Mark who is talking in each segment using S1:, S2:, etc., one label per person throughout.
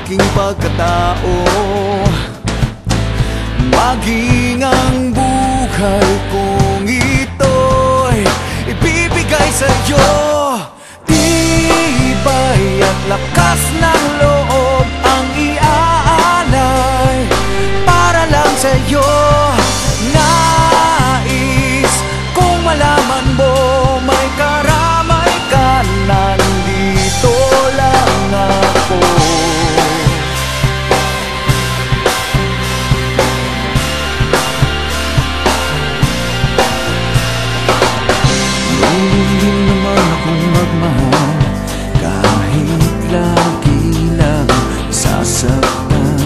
S1: aking pagkatao, maging ang buhay kong ito'y ibibigay sa'yo. Tibay at lakas ng loob ang iaalay para lang sa'yo. Nais kung malaman mo may karamay ka, nandito lang ako. Hindi naman akong magmahal kahit lagi lang sasaktan.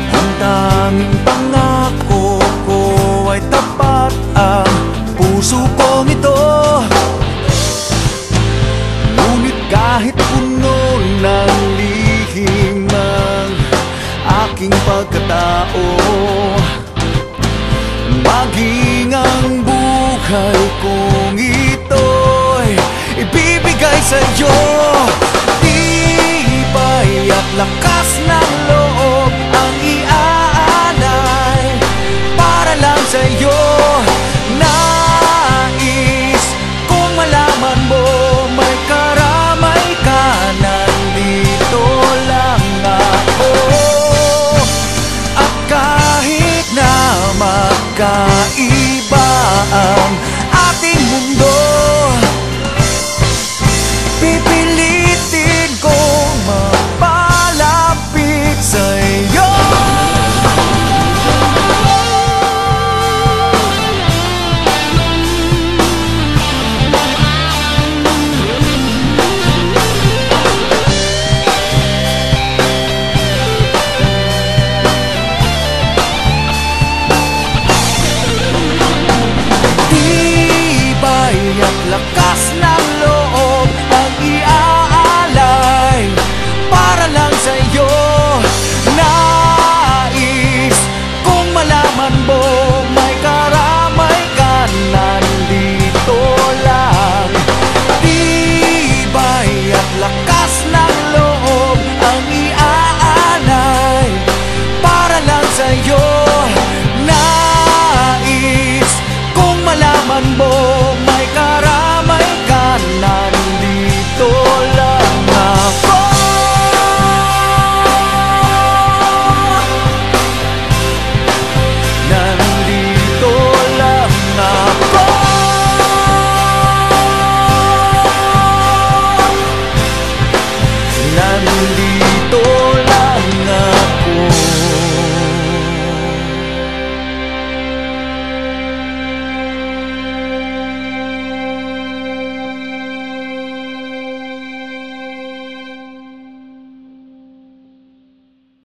S1: Ang tanging pangako ko ay tapat, ang puso kong ito. Ngunit kahit puno ng lihim ang aking pagkatao, maging ang buhay kong ito'y ibibigay sa'yo.